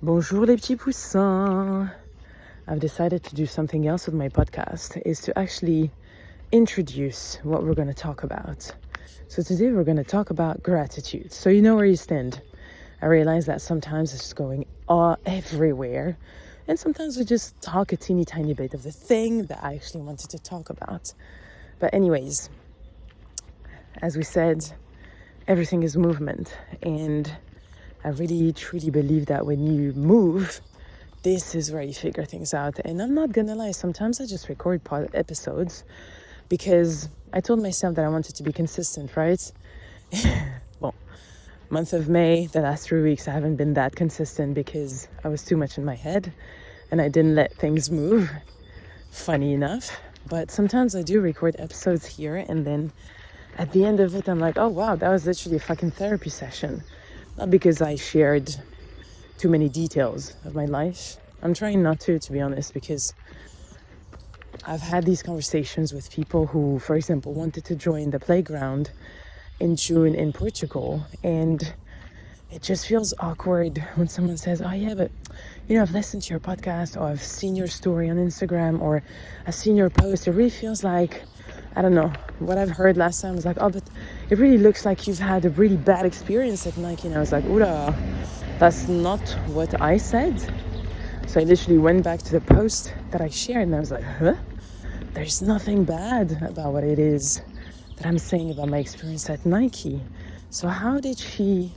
Bonjour les petits poussins. I've decided to do something else with my podcast, is to actually introduce what we're going to talk about. So today we're going to talk about gratitude. So you know where you stand. I realize that sometimes it's just going all everywhere. And sometimes we just talk a teeny tiny bit of the thing that I actually wanted to talk about. But anyways, as we said, everything is movement. And I really truly believe that when you move, this is where you figure things out. And I'm not gonna lie, sometimes I just record episodes because I told myself that I wanted to be consistent, right? Well, month of May, the last 3 weeks, I haven't been that consistent because I was too much in my head and I didn't let things move, funny enough. But sometimes I do record episodes here and then at the end of it, I'm like, oh wow, that was literally a fucking therapy session. Not because I shared too many details of my life. I'm trying not to be honest, because I've had these conversations with people who, for example, wanted to join the playground in June in Portugal. And it just feels awkward when someone says, oh yeah, but you know, I've listened to your podcast, or I've seen your story on Instagram, or I've seen your post. It really feels like, I don't know, what I've heard last time was like, oh, but it really looks like you've had a really bad experience at Nike. And I was like, ooh, that's not what I said. So I literally went back to the post that I shared and I was like, huh? There's nothing bad about what it is that I'm saying about my experience at Nike. So how did she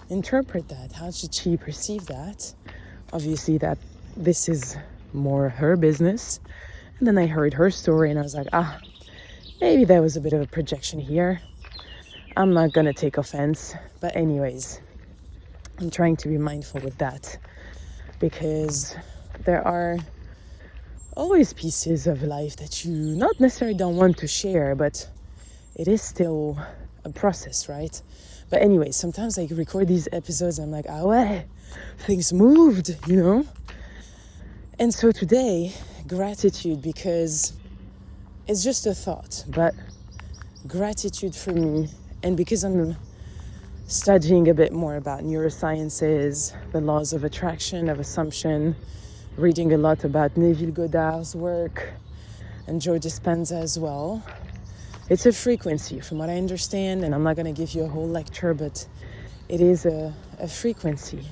interpret that? How did she perceive that? Obviously that this is more her business. And then I heard her story and I was like, maybe there was a bit of a projection here. I'm not gonna take offense. But anyways, I'm trying to be mindful with that because there are always pieces of life that you not necessarily don't want to share, but it is still a process, right? But anyways, sometimes I record these episodes, I'm like, ouais, things moved, you know? And so today, gratitude, because it's just a thought, but gratitude for me, and because I'm studying a bit more about neurosciences, the laws of attraction, of assumption, reading a lot about Neville Goddard's work and Joe Dispenza as well. It's a frequency from what I understand, and I'm not going to give you a whole lecture, but it is a frequency.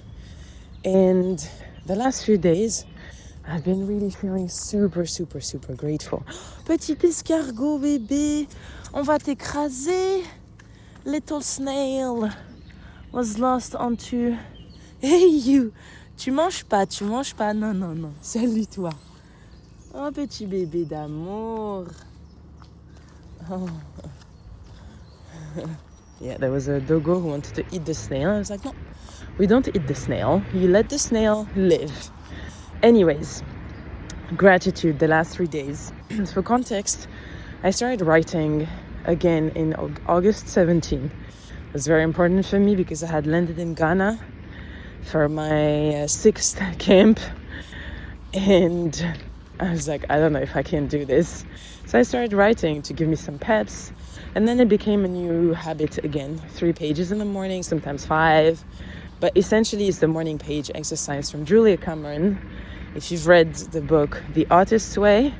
And the last few days, I've been really feeling super, super, super grateful. Petit escargot bébé, on va t'écraser. Little snail was lost onto... Hey you, tu manges pas. Non. Salut toi. Oh petit bébé d'amour. Oh. Yeah, there was a doggo who wanted to eat the snail. I was like, no, we don't eat the snail. You let the snail live. Anyways, gratitude the last 3 days. For context, I started writing again in August 17. It was very important for me because I had landed in Ghana for my 6th camp. And I was like, I don't know if I can do this. So I started writing to give me some peps. And then it became a new habit again. 3 pages in the morning, sometimes 5. But essentially it's the morning page exercise from Julia Cameron. If you've read the book, The Artist's Way,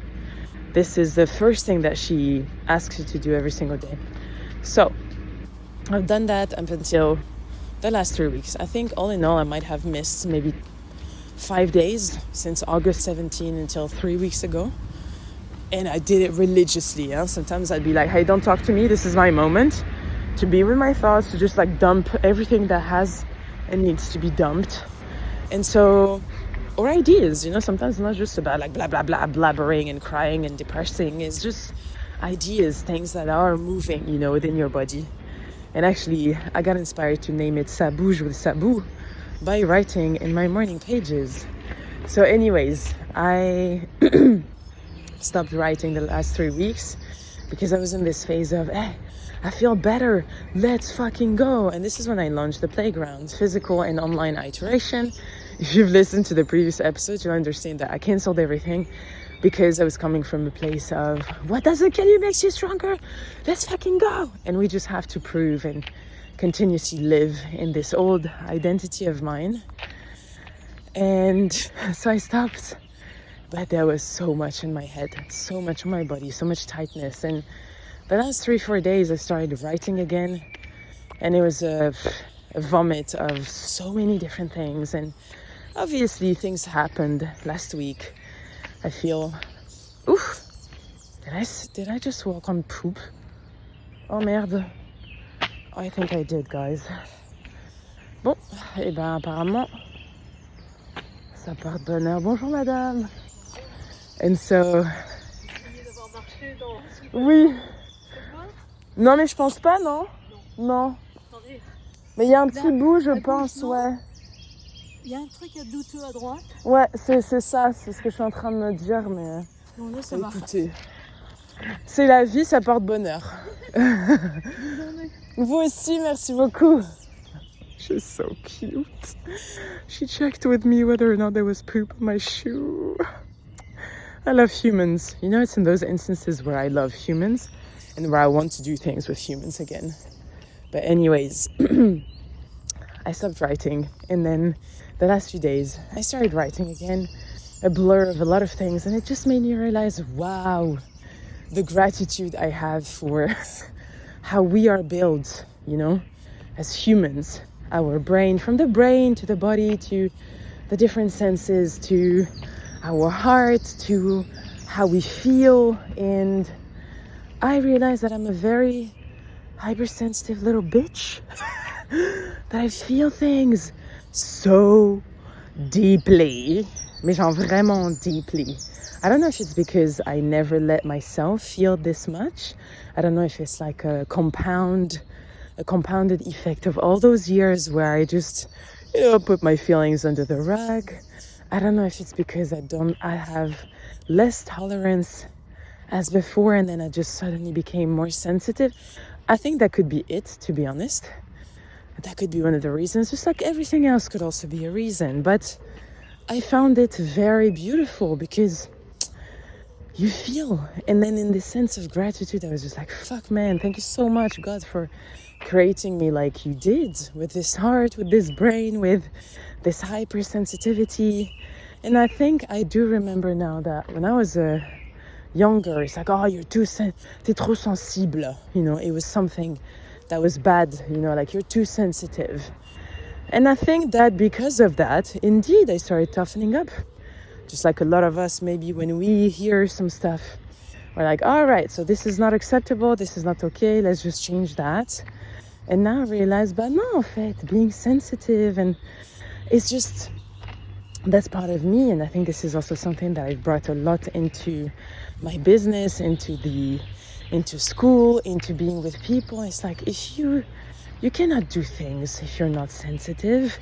this is the first thing that she asks you to do every single day. So I've done that up until the last 3 weeks. I think all in all, I might have missed maybe 5 days since August 17 until 3 weeks ago. And I did it religiously. Sometimes I'd be like, hey, don't talk to me. This is my moment to be with my thoughts, to just like dump everything that has and needs to be dumped. And so, or ideas, you know, sometimes it's not just about like blah, blah, blah, blabbering and crying and depressing. It's just ideas, things that are moving, you know, within your body. And actually, I got inspired to name it Sabou with Sabou by writing in my morning pages. So anyways, I stopped writing the last 3 weeks because I was in this phase of, I feel better, let's fucking go. And this is when I launched the playground, physical and online iteration. If you've listened to the previous episodes, you'll understand that I canceled everything because I was coming from a place of, what doesn't kill you makes you stronger, let's fucking go. And we just have to prove and continuously live in this old identity of mine. And so I stopped. But there was so much in my head, so much in my body, so much tightness. And the last 3-4 days I started writing again. And it was a vomit of so many different things. And obviously things happened last week. I feel, oof, did I just walk on poop? Oh merde. I think I did, guys. Bon, et ben apparemment, ça porte bonheur. Bonjour madame. And so, oui. Non mais je pense pas, non. Non. Mais il y a un petit bout, je pense, ouais. Il y a un truc douteux à droite. Ouais, c'est ça, c'est ce que je suis en train de me dire, mais Bon, là, ça écoutez, c'est la vie, ça porte bonheur. Vous aussi, merci beaucoup. She's so cute. She checked with me whether or not there was poop on my shoe. I love humans. You know, it's in those instances where I love humans and where I want to do things with humans again. But anyways, I stopped writing, and then the last few days I started writing again, a blur of a lot of things, and it just made me realize, wow, the gratitude I have for how we are built, you know, as humans. Our brain, from the brain to the body to the different senses to our heart to how we feel. And I realized that I'm a very hypersensitive little bitch. That I feel things so deeply, mais genre vraiment deeply. I don't know if it's because I never let myself feel this much. I don't know if it's like a compounded effect of all those years where I just, you know, put my feelings under the rug. I don't know if it's because I have less tolerance as before, and then I just suddenly became more sensitive. I think that could be it, to be honest. That could be one of the reasons, just like everything else could also be a reason. But I found it very beautiful because you feel. And then in this sense of gratitude, I was just like, fuck man, thank you so much, God, for creating me like you did, with this heart, with this brain, with this hypersensitivity. And I think I do remember now that when I was younger, it's like, oh, t'es trop sensible. You know, it was something that was bad, you know, like you're too sensitive. And I think that because of that, indeed, I started toughening up. Just like a lot of us, maybe when we hear some stuff, we're like, all right, so this is not acceptable, this is not okay, let's just change that. And now I realize, but no, en fait, being sensitive, and it's just, that's part of me. And I think this is also something that I've brought a lot into my business, into school, into being with people. It's like, if you cannot do things if you're not sensitive.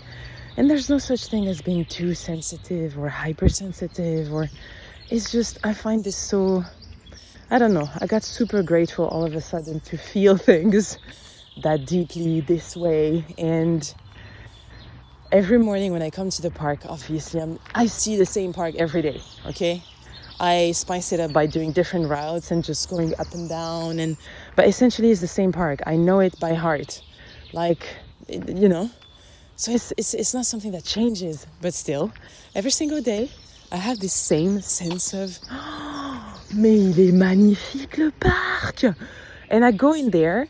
And there's no such thing as being too sensitive or hypersensitive, or it's just, I find this so, I don't know, I got super grateful all of a sudden to feel things that deeply this way. And every morning when I come to the park, obviously I see the same park every day, okay? I spice it up by doing different routes and just going up and down, but essentially it's the same park. I know it by heart, like, you know. So it's not something that changes, but still, every single day, I have this same sense of, oh, mais il est magnifique le parc! And I go in there,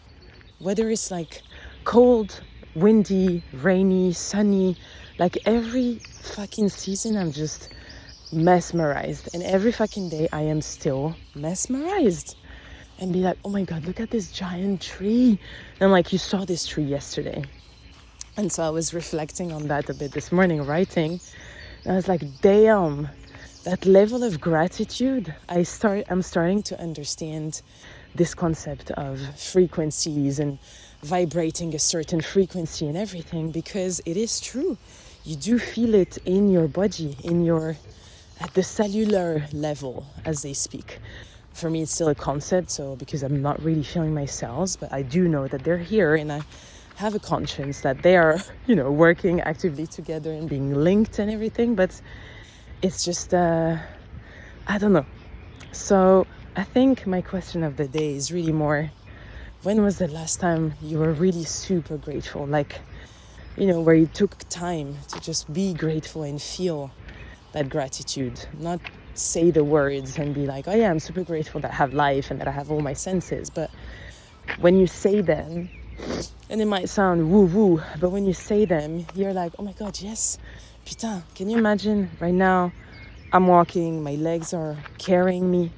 whether it's like cold, windy, rainy, sunny, like every fucking season, I'm just mesmerized. And every fucking day, I am still mesmerized. And be like, oh my God, look at this giant tree. And I'm like, you saw this tree yesterday. And so I was reflecting on that a bit this morning, writing. And I was like, damn, that level of gratitude, I'm starting to understand this concept of frequencies and vibrating a certain frequency and everything, because it is true. You do feel it in your body, at the cellular level, as they speak. For me, it's still a concept, so because I'm not really feeling my cells, but I do know that they're here, and I have a conscience that they are, you know, working actively together and being linked and everything. But it's just, I don't know. So I think my question of the day is really more, when was the last time you were really super grateful? Like where you took time to just be grateful and feel that gratitude, not say the words and be like, oh yeah, I'm super grateful that I have life and that I have all my senses. But when you say them, and it might sound woo-woo, but when you say them, you're like, oh my God, yes. Putain, can you imagine right now, I'm walking, my legs are carrying me.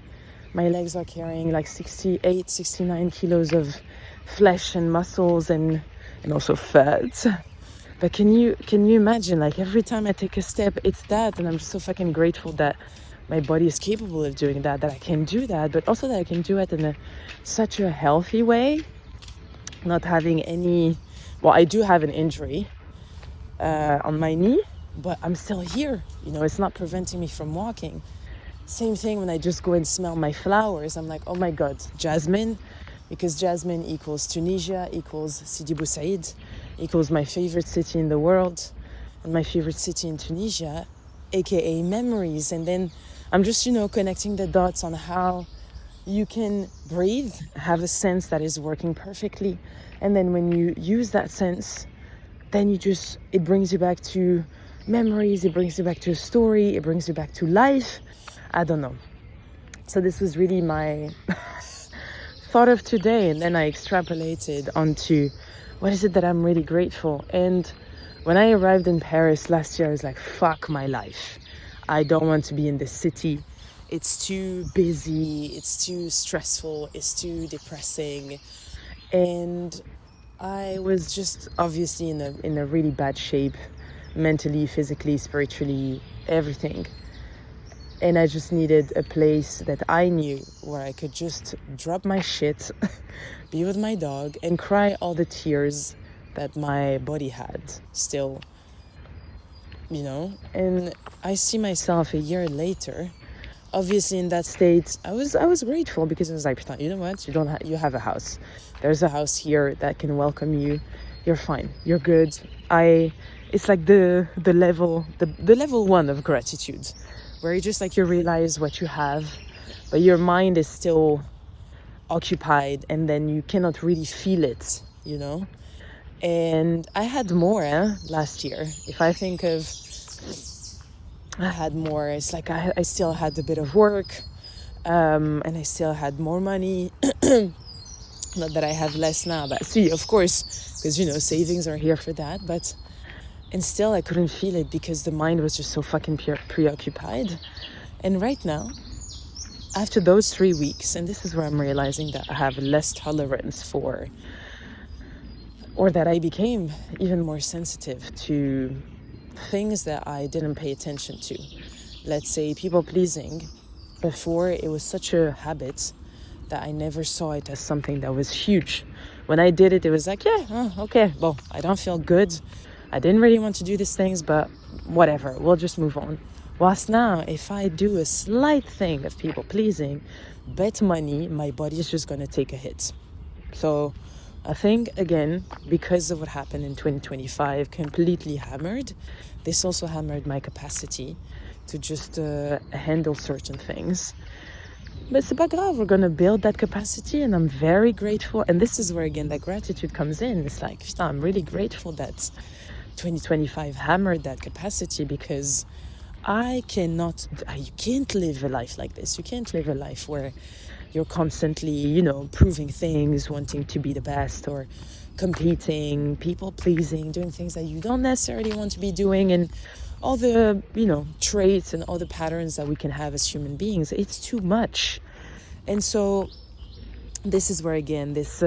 My legs are carrying like 68, 69 kilos of flesh and muscles and also fat. But can you imagine, like every time I take a step, it's that, and I'm just so fucking grateful that my body is capable of doing that I can do that, but also that I can do it in such a healthy way, not having any, well, I do have an injury on my knee, but I'm still here, it's not preventing me from walking. Same thing when I just go and smell my flowers, I'm like, oh my God, jasmine, because jasmine equals Tunisia, equals Sidi Bou Said, equals my favorite city in the world, and my favorite city in Tunisia, aka memories. And then I'm just, connecting the dots on how you can breathe, have a sense that is working perfectly. And then when you use that sense, then it brings you back to memories, it brings you back to a story, it brings you back to life. I don't know. So this was really my thought of today. And then I extrapolated onto what is it that I'm really grateful. And when I arrived in Paris last year, I was like, fuck my life. I don't want to be in this city. It's too busy, it's too stressful, it's too depressing. And I was just obviously in a really bad shape, mentally, physically, spiritually, everything. And I just needed a place that I knew where I could just drop my shit, be with my dog, and cry all the tears that my body had still, And I see myself a year later, obviously in that state. I was grateful because I was like, you know what? You have a house. There's a house here that can welcome you. You're fine. You're good. It's like the level 1 of gratitude, where you just you realize what you have, but your mind is still occupied, and then you cannot really feel it, And I had more last year. If I think of, I had more, it's like I still had a bit of work, and I still had more money. Not that I have less now, but see, of course, because, savings are here for that, and still I couldn't feel it because the mind was just so fucking preoccupied. And right now, after those 3 weeks, and this is where I'm realizing that I have less tolerance for, or that I became even more sensitive to things that I didn't pay attention to. Let's say people pleasing. Before, it was such a habit that I never saw it as something that was huge. When I did it, it was like, okay, well, I don't feel good. I didn't really want to do these things, but whatever, we'll just move on. Whilst now, if I do a slight thing of people pleasing, bet money, my body is just going to take a hit. So I think, again, because of what happened in 2025, completely hammered, this also hammered my capacity to just handle certain things. But c'est pas grave, we're going to build that capacity, and I'm very grateful. And this is where, again, that gratitude comes in. It's like, I'm really grateful that 2025 hammered that capacity, because you can't live a life like this. You can't live a life where you're constantly, proving things, wanting to be the best, or competing, people pleasing, doing things that you don't necessarily want to be doing, and all the, traits and all the patterns that we can have as human beings. It's too much. And so this is where, again, this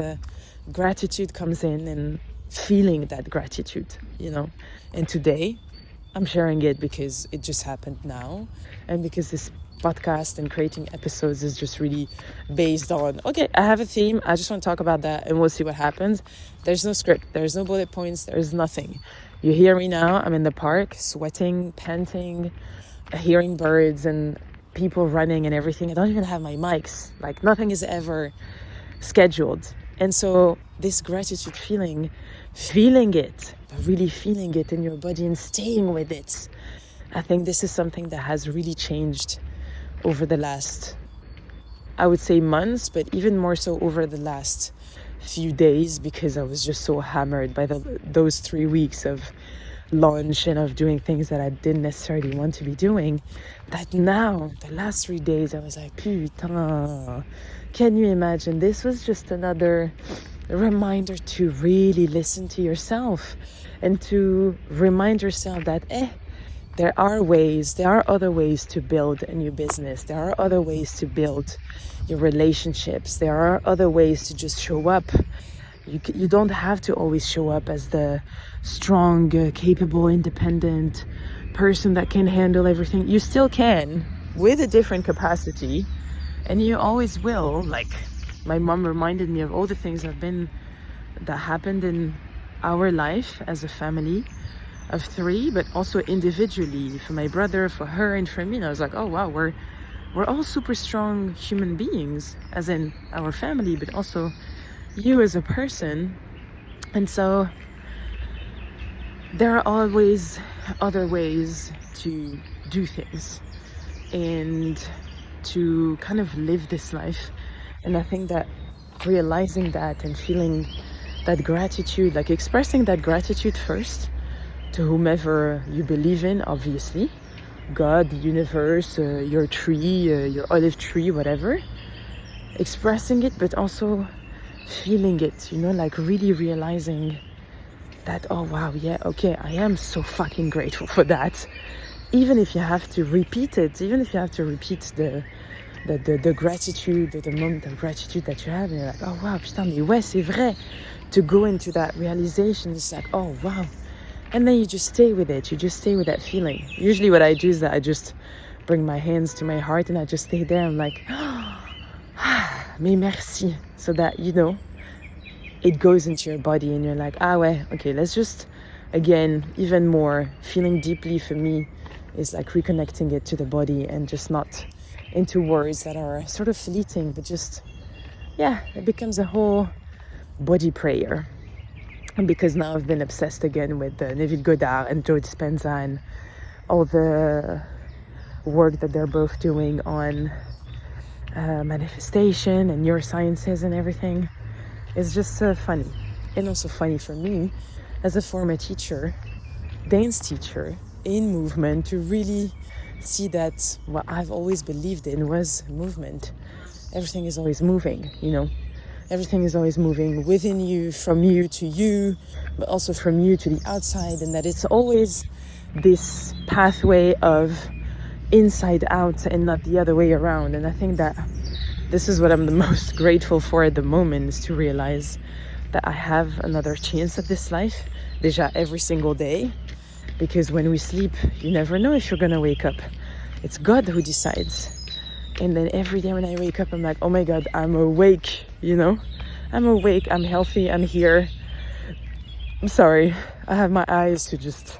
gratitude comes in, and feeling that gratitude, And today I'm sharing it because it just happened now, and because this podcast and creating episodes is just really based on, okay, I have a theme, I just want to talk about that, and we'll see what happens. There's no script, there's no bullet points, there's nothing. You hear me now, I'm in the park, sweating, panting, hearing birds and people running and everything. I don't even have my mics, nothing is ever scheduled. And so this gratitude feeling it, but really feeling it in your body and staying with it. I think this is something that has really changed over the last, I would say, months, but even more so over the last few days because I was just so hammered by those 3 weeks of launch and of doing things that I didn't necessarily want to be doing, that now, the last 3 days, I was like, putain, can you imagine? This was just another reminder to really listen to yourself and to remind yourself that, there are other ways to build a new business. There are other ways to build your relationships. There are other ways to just show up. You don't have to always show up as the strong, capable, independent person that can handle everything. You still can, with a different capacity, and you always will. Like, my mom reminded me of all the things that happened in our life as a family of 3, but also individually, for my brother, for her, and for me. And I was like, oh wow, we're all super strong human beings, as in our family, but also you as a person. And so there are always other ways to do things and to kind of live this life. And I think that realizing that and feeling that gratitude, like expressing that gratitude first to whomever you believe in, obviously, God, the universe, your tree, your olive tree, whatever, expressing it, but also feeling it, like really realizing that, oh wow, yeah, okay, I am so fucking grateful for that. Even if you have to repeat it, even if you have to repeat the gratitude, the moment of gratitude that you have, and you're like, oh wow, putain, mais ouais, c'est vrai. To go into that realization, it's like, oh wow. And then you just stay with it. You just stay with that feeling. Usually what I do is that I just bring my hands to my heart and I just stay there. I'm like, mais merci. So that, it goes into your body and you're like, ah ouais, okay, let's just, again, even more, feeling deeply for me is like reconnecting it to the body and just not into words that are sort of fleeting, but just, yeah, it becomes a whole body prayer. And because now I've been obsessed again with Neville Goddard and Joe Dispenza and all the work that they're both doing on manifestation and neurosciences and everything, it's just funny. And also funny for me as a former teacher, dance teacher in movement, to really see that what I've always believed in was movement. Everything is always moving, Everything is always moving within you, from you to you, but also from you to the outside, and that it's always this pathway of inside out and not the other way around. And I think that this is what I'm the most grateful for at the moment, is to realize that I have another chance at this life, déjà every single day, because when we sleep, you never know if you're gonna wake up. It's God who decides. And then every day when I wake up, I'm like, oh my God, I'm awake, I'm awake, I'm healthy, I'm here. I'm sorry, I have my eyes to just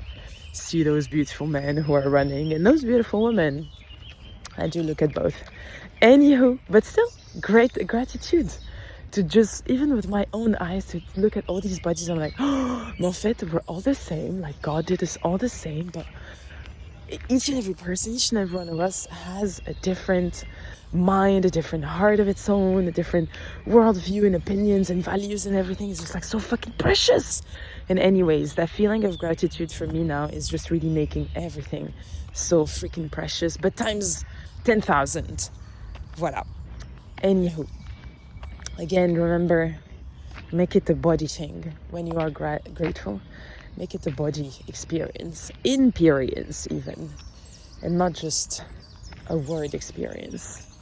see those beautiful men who are running and those beautiful women. I do look at both. Anywho, but still, great gratitude to just, even with my own eyes, to look at all these bodies. I'm like, oh, en fait, we're all the same. Like, God did us all the same, but each and every person, each and every one of us has a different mind, a different heart of its own, a different worldview and opinions and values, and everything is just like so fucking precious. And anyways, that feeling of gratitude for me now is just really making everything so freaking precious, but times 10,000. Voila. Anywho, again, remember, make it a body thing when you are grateful. Make it a body experience even, and not just a word experience.